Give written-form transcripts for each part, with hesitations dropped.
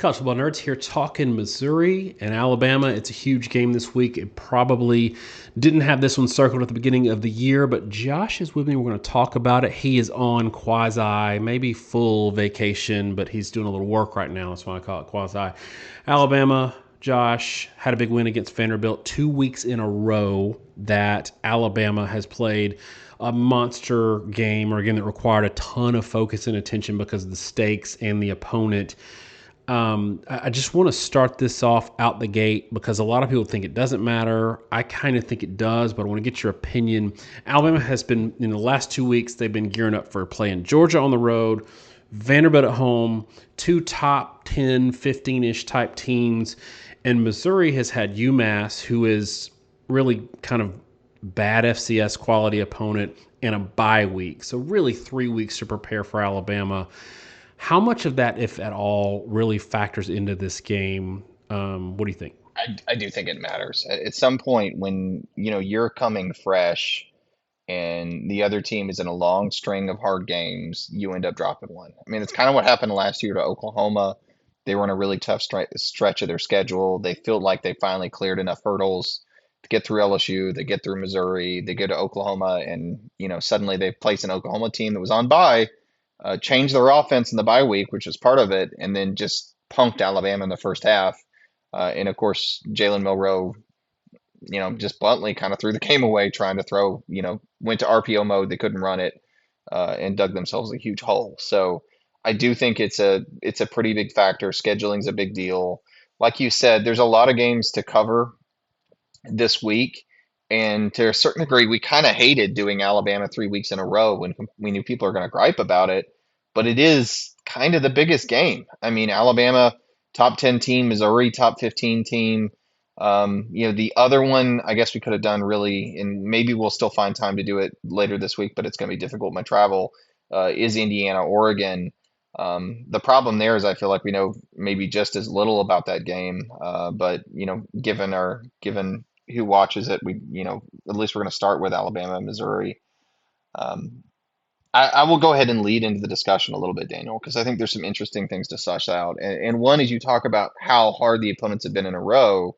College football nerds here talking Missouri and Alabama. It's a huge game this week. It probably didn't have this one circled at the beginning of the year, but Josh is with me. We're going to talk about it. He is on quasi, maybe full vacation, but he's doing a little work right now. That's why I call it quasi. Alabama, Josh had a big win against Vanderbilt 2 weeks in a row that Alabama has played a monster game, or a game that required a ton of focus and attention because of the stakes and the opponent. I just want to start this off out the gate because a lot of people think it doesn't matter. I kind of think it does, but I want to get your opinion. Alabama has been, in the last 2 weeks, they've been gearing up for playing Georgia on the road, Vanderbilt at home, two top 10, 15-ish type teams, and Missouri has had UMass, who is really kind of bad FCS quality opponent, and a bye week. So really 3 weeks to prepare for Alabama. How much of that, if at all, really factors into this game? What do you think? I do think it matters. At some point when, you're coming fresh and the other team is in a long string of hard games, you end up dropping one. I mean, it's kind of what happened last year to Oklahoma. They were on a really tough stretch of their schedule. They feel like they finally cleared enough hurdles to get through LSU, they get through Missouri, they go to Oklahoma, and, suddenly they place an Oklahoma team that was on bye, changed their offense in the bye week, which was part of it, and then just punked Alabama in the first half. And of course, Jalen Milroe, just bluntly kind of threw the game away trying to throw, went to RPO mode. They couldn't run it, and dug themselves a huge hole. So I do think it's a pretty big factor. Scheduling's a big deal. Like you said, there's a lot of games to cover this week. And to a certain degree, we kind of hated doing Alabama 3 weeks in a row when we knew people are going to gripe about it. But it is kind of the biggest game. I mean, Alabama, top 10 team, Missouri, top 15 team. The other one, I guess we could have done really, and maybe we'll still find time to do it later this week, but it's going to be difficult with my travel, is Indiana, Oregon. The problem there is I feel like we know maybe just as little about that game. But, given who watches it, at least we're going to start with Alabama and Missouri. Um, I will go ahead and lead into the discussion a little bit, Daniel, because I think there's some interesting things to suss out. And one is you talk about how hard the opponents have been in a row.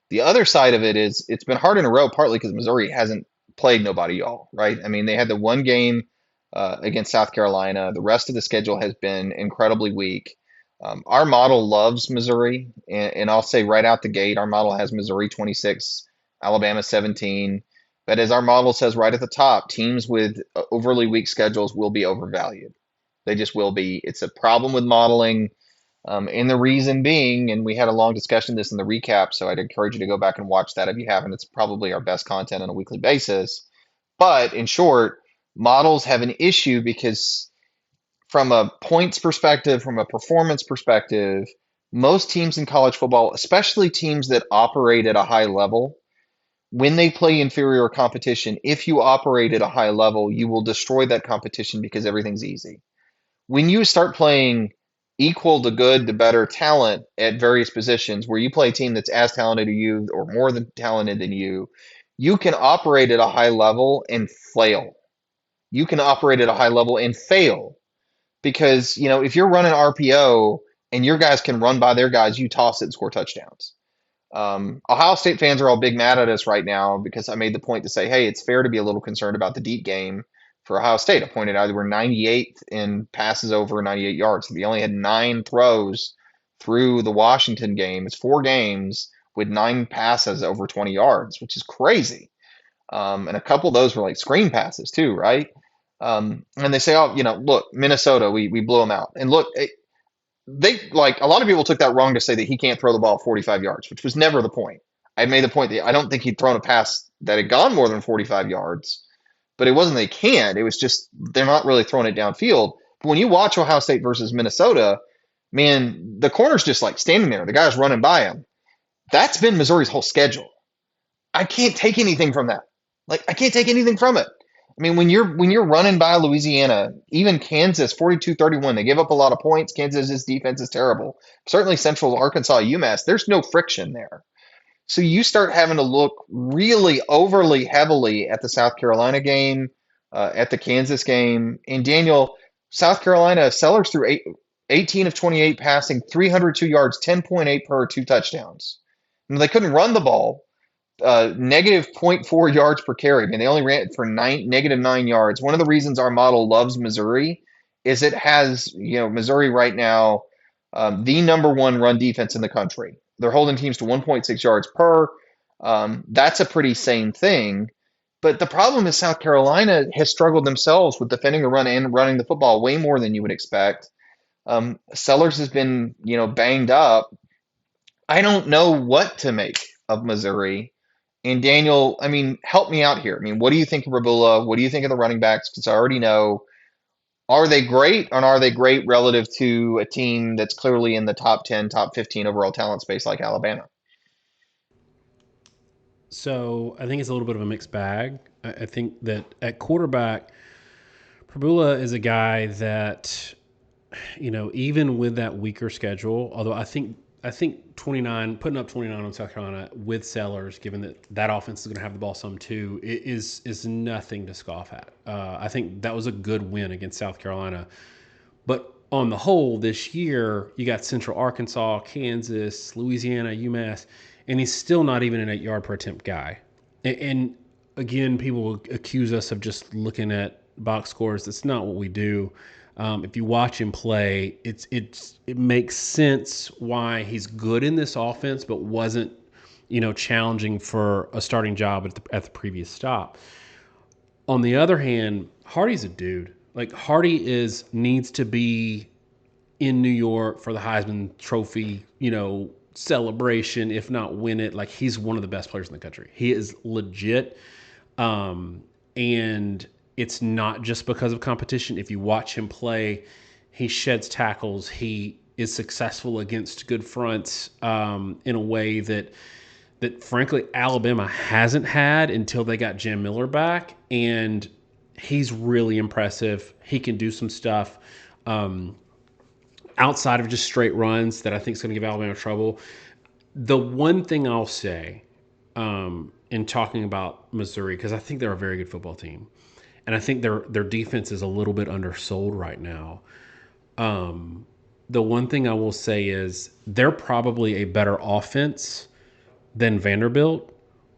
The other side of it is it's been hard in a row, partly because Missouri hasn't played nobody, y'all, right? I mean, they had the one game against South Carolina. The rest of the schedule has been incredibly weak. Our model loves Missouri, and I'll say right out the gate, our model has Missouri 26, Alabama 17. But as our model says right at the top, teams with overly weak schedules will be overvalued. They just will be. It's a problem with modeling. And the reason being, and we had a long discussion of this in the recap, so I'd encourage you to go back and watch that if you haven't. It's probably our best content on a weekly basis. But in short, models have an issue because from a points perspective, from a performance perspective, most teams in college football, especially teams that operate at a high level, when they play inferior competition, if you operate at a high level, you will destroy that competition because everything's easy. When you start playing equal to good to better talent at various positions, where you play a team that's as talented as you or more than talented than you can operate at a high level and fail. You can operate at a high level and fail because, if you're running RPO and your guys can run by their guys, you toss it and score touchdowns. Ohio State fans are all big mad at us right now because I made the point to say, hey, it's fair to be a little concerned about the deep game for Ohio State. I pointed out they were 98th in passes over 98 yards. They only had 9 throws through the Washington game. It's 4 games with 9 passes over 20 yards, which is crazy. And a couple of those were like screen passes too, right? And they say, oh, look, Minnesota, we blew them out. And look, they like a lot of people took that wrong to say that he can't throw the ball 45 yards, which was never the point. I made the point that I don't think he'd thrown a pass that had gone more than 45 yards, but it wasn't they can't. It was just they're not really throwing it downfield. But when you watch Ohio State versus Minnesota, man, the corner's just like standing there. The guy's running by him. That's been Missouri's whole schedule. I can't take anything from that. Like I can't take anything from it. I mean, when you're running by Louisiana, even Kansas, 42-31, they give up a lot of points. Kansas's defense is terrible. Certainly Central Arkansas, UMass, there's no friction there. So you start having to look really overly heavily at the South Carolina game, at the Kansas game. And Daniel, South Carolina, Sellers threw 18 of 28 passing, 302 yards, 10.8 per, 2 touchdowns. I mean, they couldn't run the ball. Negative zero point 0.4 yards per carry. I mean, they only ran it for negative 9 yards. One of the reasons our model loves Missouri is it has, Missouri right now, the number one run defense in the country. They're holding teams to 1.6 yards per. That's a pretty sane thing. But the problem is South Carolina has struggled themselves with defending the run and running the football way more than you would expect. Sellers has been, banged up. I don't know what to make of Missouri. And Daniel, I mean, help me out here. I mean, what do you think of Rabula? What do you think of the running backs? Because I already know, are they great or are they great relative to a team that's clearly in the top 10, top 15 overall talent space like Alabama? So I think it's a little bit of a mixed bag. I think that at quarterback, Prabula is a guy that, even with that weaker schedule, although I think 29 putting up 29 on South Carolina with Sellers, given that that offense is going to have the ball some too, is nothing to scoff at. I think that was a good win against South Carolina. But on the whole, this year you got Central Arkansas, Kansas, Louisiana, UMass, and he's still not even an 8 yard per attempt guy. And again, people accuse us of just looking at box scores. That's not what we do. If you watch him play, it makes sense why he's good in this offense, but wasn't challenging for a starting job at the previous stop. On the other hand, Hardy's a dude. Like Hardy needs to be in New York for the Heisman Trophy, celebration, if not win it. Like he's one of the best players in the country. He is legit. And it's not just because of competition. If you watch him play, he sheds tackles. He is successful against good fronts in a way that frankly Alabama hasn't had until they got Jim Miller back, and he's really impressive. He can do some stuff outside of just straight runs that I think is going to give Alabama trouble. The one thing I'll say in talking about Missouri, because I think they're a very good football team, and I think their defense is a little bit undersold right now. The one thing I will say is they're probably a better offense than Vanderbilt.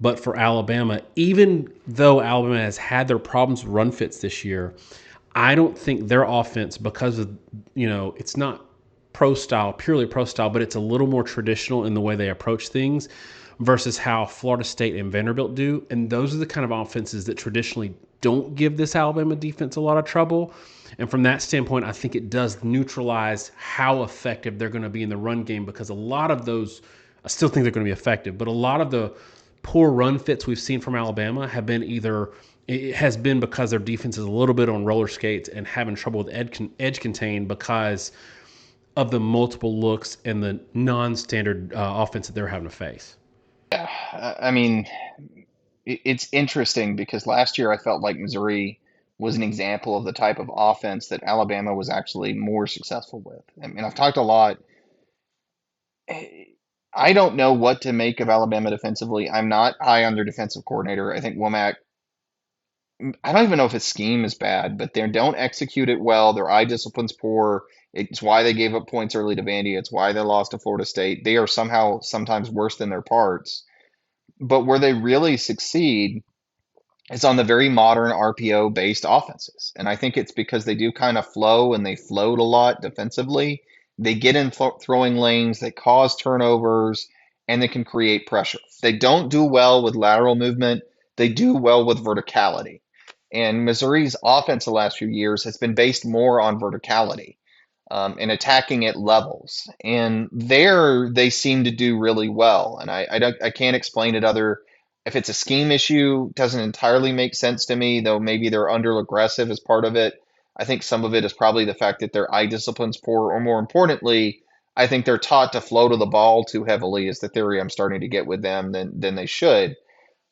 But for Alabama, even though Alabama has had their problems with run fits this year, I don't think their offense, because of, it's not purely pro style, but it's a little more traditional in the way they approach things versus how Florida State and Vanderbilt do. And those are the kind of offenses that traditionally don't give this Alabama defense a lot of trouble. And from that standpoint, I think it does neutralize how effective they're going to be in the run game, because a lot of those, I still think they're going to be effective, but a lot of the poor run fits we've seen from Alabama have been it has been because their defense is a little bit on roller skates and having trouble with edge contain because of the multiple looks and the non-standard offense that they're having to face. I mean, it's interesting because last year I felt like Missouri was an example of the type of offense that Alabama was actually more successful with. I mean, I've talked a lot. I don't know what to make of Alabama defensively. I'm not high on their defensive coordinator. I think Womack, I don't even know if his scheme is bad, but they don't execute it well. Their eye discipline's poor. It's why they gave up points early to Vandy. It's why they lost to Florida State. They are somehow sometimes worse than their parts. But where they really succeed is on the very modern RPO based offenses. And I think it's because they do kind of flow and they float a lot defensively. They get in throwing lanes, they cause turnovers, and they can create pressure. They don't do well with lateral movement, they do well with verticality. And Missouri's offense the last few years has been based more on verticality and attacking at levels. And there they seem to do really well. And I can't explain it other. If it's a scheme issue, doesn't entirely make sense to me, though maybe they're under aggressive as part of it. I think some of it is probably the fact that their eye discipline's poor, or more importantly, I think they're taught to flow to the ball too heavily is the theory I'm starting to get with them than they should.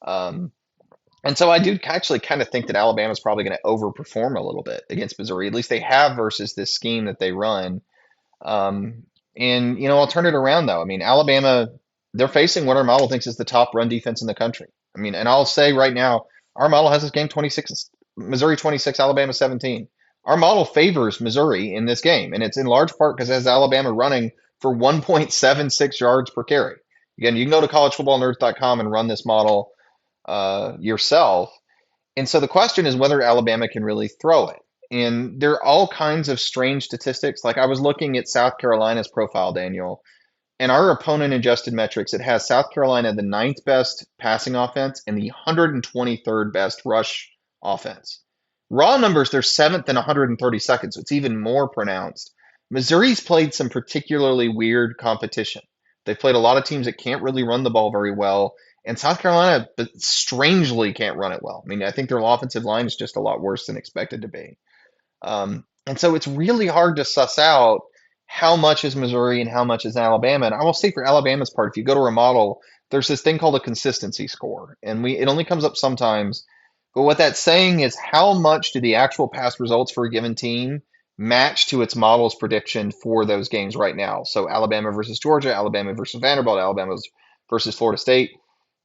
Um, and so I do actually kind of think that Alabama's probably going to overperform a little bit against Missouri. At least they have versus this scheme that they run. And I'll turn it around though. I mean, Alabama, they're facing what our model thinks is the top run defense in the country. I mean, and I'll say right now, our model has this game 26, Missouri 26, Alabama 17. Our model favors Missouri in this game, and it's in large part because it has Alabama running for 1.76 yards per carry. Again, you can go to collegefootballnerds.com and run this model yourself. And so the question is whether Alabama can really throw it. And there are all kinds of strange statistics. Like I was looking at South Carolina's profile, Daniel, and our opponent adjusted metrics, it has South Carolina the ninth best passing offense and the 123rd best rush offense. Raw numbers, they're seventh and 132nd, so it's even more pronounced. Missouri's played some particularly weird competition. They've played a lot of teams that can't really run the ball very well, and South Carolina strangely can't run it well. I mean, I think their offensive line is just a lot worse than expected to be. And so it's really hard to suss out how much is Missouri and how much is Alabama. And I will say for Alabama's part, if you go to a model, there's this thing called a consistency score, and it only comes up sometimes. But what that's saying is how much do the actual past results for a given team match to its model's prediction for those games right now? So Alabama versus Georgia, Alabama versus Vanderbilt, Alabama versus Florida State.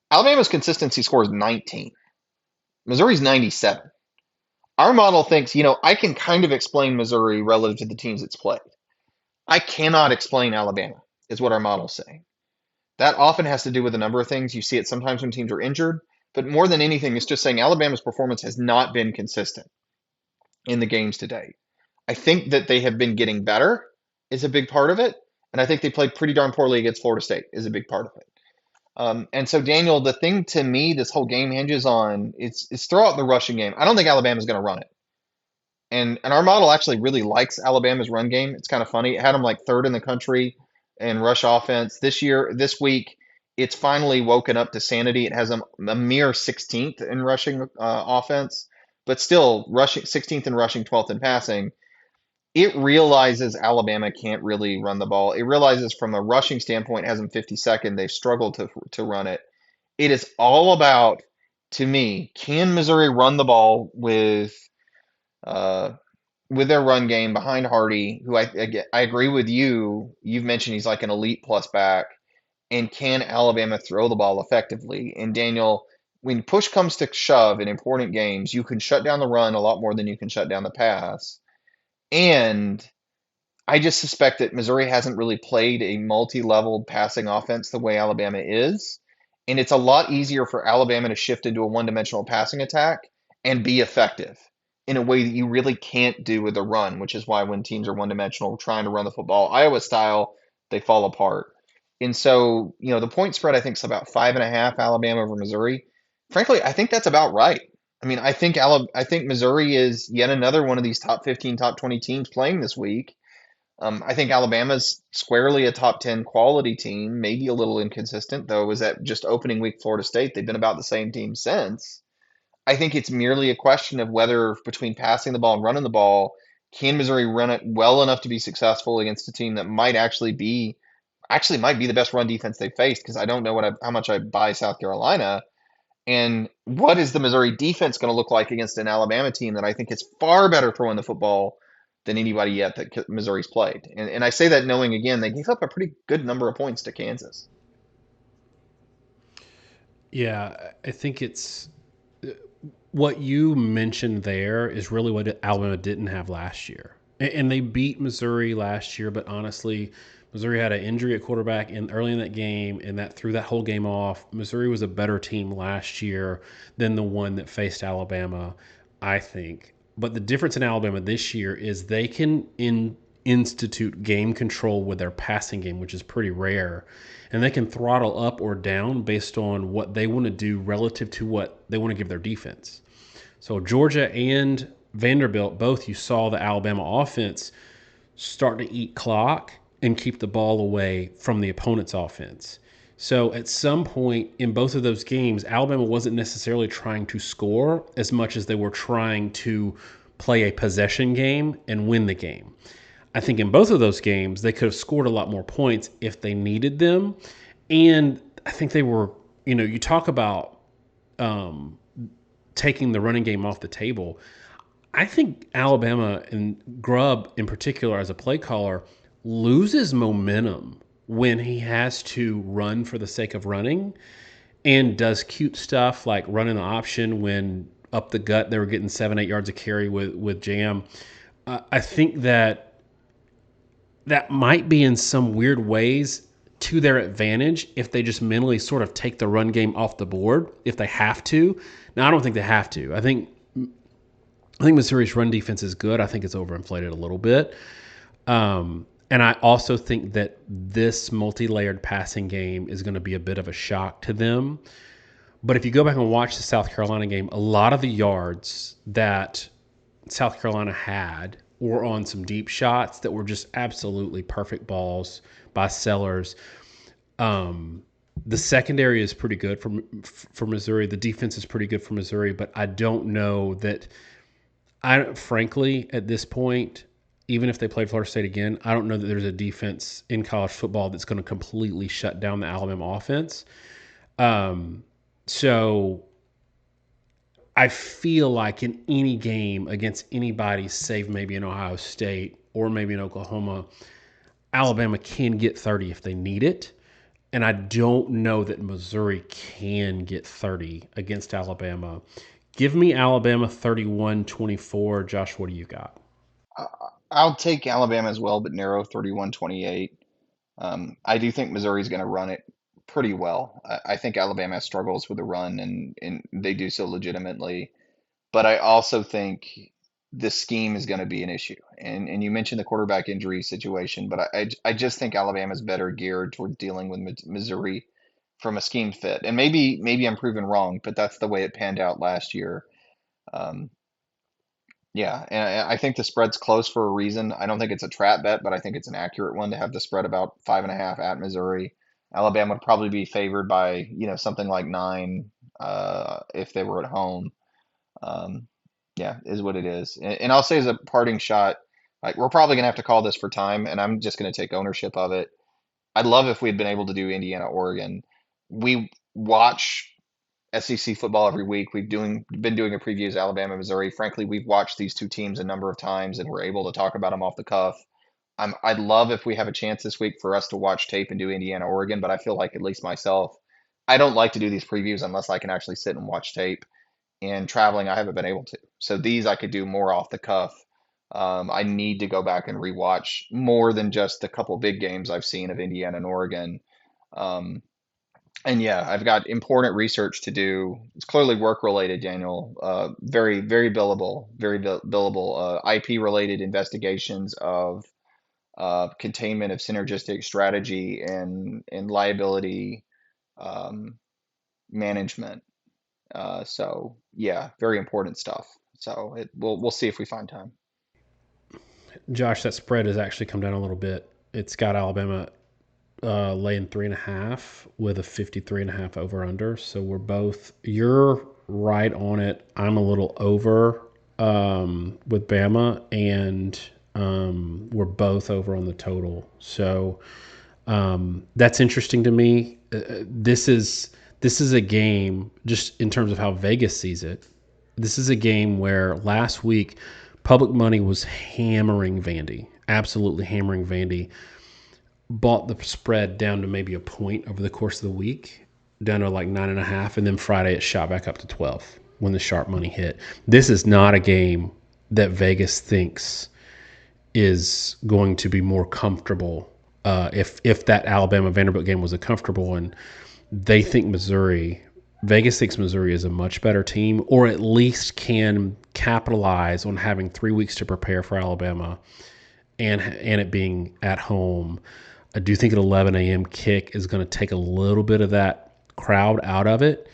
Alabama's consistency score is 19. Missouri's 97. Our model thinks, I can kind of explain Missouri relative to the teams it's played. I cannot explain Alabama, is what our model's saying. That often has to do with a number of things. You see it sometimes when teams are injured, but more than anything, it's just saying Alabama's performance has not been consistent in the games to date. I think that they have been getting better is a big part of it, and I think they played pretty darn poorly against Florida State is a big part of it. And so, Daniel, the thing to me this whole game hinges on is throw out the rushing game. I don't think Alabama's going to run it. And our model actually really likes Alabama's run game. It's kind of funny. It had them like third in the country in rush offense. This week, it's finally woken up to sanity. It has a mere 16th in rushing offense, but still rushing 16th in rushing, 12th in passing. It realizes Alabama can't really run the ball. It realizes from a rushing standpoint, it has them 52nd. They've struggled to run it. It is all about, to me, can Missouri run the ball uh, with their run game behind Hardy, who I agree with you. You've mentioned he's like an elite plus back. And can Alabama throw the ball effectively? And Daniel, when push comes to shove in important games, you can shut down the run a lot more than you can shut down the pass. And I just suspect that Missouri hasn't really played a multi-leveled passing offense the way Alabama is. And it's a lot easier for Alabama to shift into a one-dimensional passing attack and be effective in a way that you really can't do with a run, which is why when teams are one-dimensional trying to run the football, Iowa style, they fall apart. And so, the point spread, I think, is about 5.5 Alabama over Missouri. Frankly, I think that's about right. I mean, I think Missouri is yet another one of these top 15, top 20 teams playing this week. I think Alabama's squarely a top 10 quality team, maybe a little inconsistent, though, was that just opening week Florida State. They've been about the same team since. I think it's merely a question of whether between passing the ball and running the ball, can Missouri run it well enough to be successful against a team that might be the best run defense they've faced, because I don't know how much I buy South Carolina. And what is the Missouri defense going to look like against an Alabama team that I think is far better throwing the football than anybody yet that Missouri's played? And I say that knowing, again, they gave up a pretty good number of points to Kansas. Yeah, I think it's what you mentioned there is really what Alabama didn't have last year. And they beat Missouri last year, but honestly, Missouri had an injury at quarterback early in that game, and that threw that whole game off. Missouri was a better team last year than the one that faced Alabama, I think. But the difference in Alabama this year is they can institute game control with their passing game, which is pretty rare. And they can throttle up or down based on what they want to do relative to what they want to give their defense. So Georgia and Vanderbilt, both, you saw the Alabama offense start to eat clock and keep the ball away from the opponent's offense. So at some point in both of those games, Alabama wasn't necessarily trying to score as much as they were trying to play a possession game and win the game. I think in both of those games, they could have scored a lot more points if they needed them. And I think they were, you talk about taking the running game off the table. I think Alabama, and Grubb in particular as a play caller, loses momentum when he has to run for the sake of running and does cute stuff like running the option when up the gut they were getting 7-8 yards of carry with Jam. I think that might be in some weird ways to their advantage if they just mentally sort of take the run game off the board if they have to. Now I don't think they have to. I think Missouri's run defense is good. I think it's overinflated a little bit. And I also think that this multi-layered passing game is going to be a bit of a shock to them. But if you go back and watch the South Carolina game, a lot of the yards that South Carolina had were on some deep shots that were just absolutely perfect balls by Sellers. Um, the secondary is pretty good for Missouri. The defense is pretty good for Missouri, but I don't know that. I frankly at this point, even if they played Florida State again, I don't know that there's a defense in college football that's going to completely shut down the Alabama offense. Um, so I feel like in any game against anybody, save maybe in Ohio State or maybe in Oklahoma, Alabama can get 30 if they need it. And I don't know that Missouri can get 30 against Alabama. Give me Alabama 31-24. Josh, what do you got? I'll take Alabama as well, but narrow 31-28. I do think Missouri's going to run it pretty well. I think Alabama struggles with the run, and they do so legitimately. But I also think the scheme is going to be an issue. And you mentioned the quarterback injury situation, but I just think Alabama's better geared toward dealing with Missouri from a scheme fit. And maybe I'm proven wrong, but that's the way it panned out last year. Um, yeah, and I think the spread's close for a reason. I don't think it's a trap bet, but I think it's an accurate one to have the spread about 5.5 at Missouri. Alabama would probably be favored by, something like 9 if they were at home. Um, yeah, is what it is. And I'll say as a parting shot, like we're probably gonna have to call this for time, and I'm just gonna take ownership of it. I'd love if we'd been able to do Indiana, Oregon. We watch SEC football every week. Been doing a previews Alabama, Missouri. Frankly, we've watched these two teams a number of times, and we're able to talk about them off the cuff. I'd love if we have a chance this week for us to watch tape and do Indiana, Oregon, but I feel like at least myself, I don't like to do these previews unless I can actually sit and watch tape. And traveling, I haven't been able to. So these I could do more off the cuff. I need to go back and rewatch more than just a couple big games I've seen of Indiana and Oregon. Um, and yeah, I've got important research to do. It's clearly work related, Daniel. Very, very billable, billable. IP related investigations of containment of synergistic strategy and liability um, management. So yeah, very important stuff. So we'll see if we find time. Josh, that spread has actually come down a little bit. It's got Alabama laying 3.5 with a 53.5 over under. So you're right on it. I'm a little over with Bama, and we're both over on the total. So that's interesting to me. This is a game just in terms of how Vegas sees it. This is a game where last week public money was hammering Vandy, absolutely hammering Vandy. Bought the spread down to maybe a point over the course of the week, down to like 9.5, and then Friday it shot back up to 12 when the sharp money hit. This is not a game that Vegas thinks is going to be more comfortable. If that Alabama Vanderbilt game was a comfortable one, they think Vegas thinks Missouri is a much better team, or at least can capitalize on having 3 weeks to prepare for Alabama and it being at home. I do think an 11 a.m. kick is going to take a little bit of that crowd out of it,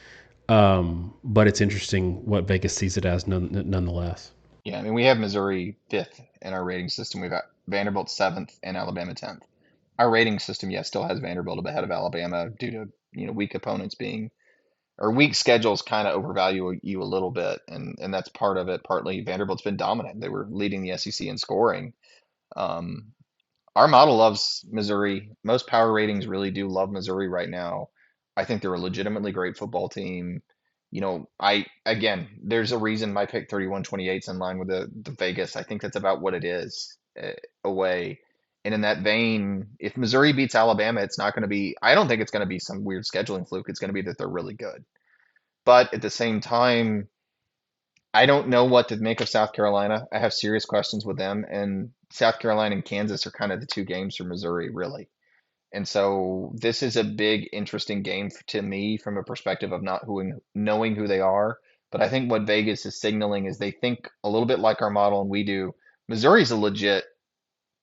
but it's interesting what Vegas sees it as nonetheless. Yeah, I mean we have Missouri fifth in our rating system. We've got Vanderbilt seventh and Alabama 10th. Our rating system, yes, still has Vanderbilt ahead of Alabama due to weak opponents being or weak schedules kind of overvalue you a little bit, and that's part of it. Partly Vanderbilt's been dominant; they were leading the SEC in scoring. Um, Our model loves Missouri. Most power ratings really do love Missouri right now. I think they're a legitimately great football team. I again, there's a reason my pick 31-28 is in line with the Vegas. I think that's about what it is away. And in that vein, if Missouri beats Alabama, it's not going to be, I don't think it's going to be some weird scheduling fluke. It's going to be that they're really good. But at the same time, I don't know what to make of South Carolina. I have serious questions with them, and South Carolina and Kansas are kind of the two games for Missouri, really. And so this is a big, interesting game to me from a perspective of not knowing who they are. But I think what Vegas is signaling is they think a little bit like our model, and we do. Missouri's a legit,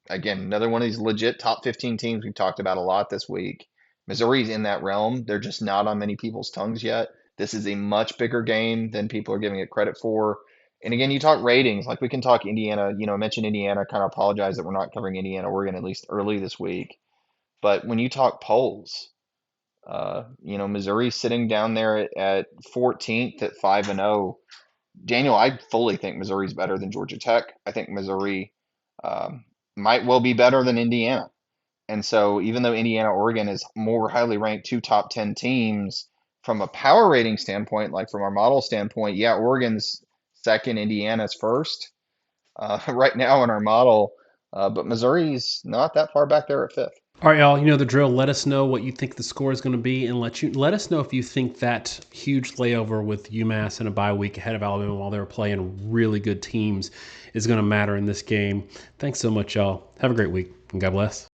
again, another one of these legit top 15 teams we've talked about a lot this week. Missouri's in that realm. They're just not on many people's tongues yet. This is a much bigger game than people are giving it credit for. And again, you talk ratings, like we can talk Indiana, I mentioned Indiana, kind of apologize that we're not covering Indiana, Oregon, at least early this week. But when you talk polls, Missouri's sitting down there at 14th at 5-0. Daniel, I fully think Missouri's better than Georgia Tech. I think Missouri might well be better than Indiana. And so even though Indiana, Oregon is more highly ranked, two top 10 teams from a power rating standpoint, like from our model standpoint, yeah, Oregon's second, Indiana's first right now in our model. But Missouri's not that far back there at fifth. All right, y'all. You know the drill. Let us know what you think the score is going to be, and let us know if you think that huge layover with UMass and a bye week ahead of Alabama while they were playing really good teams is going to matter in this game. Thanks so much, y'all. Have a great week, and God bless.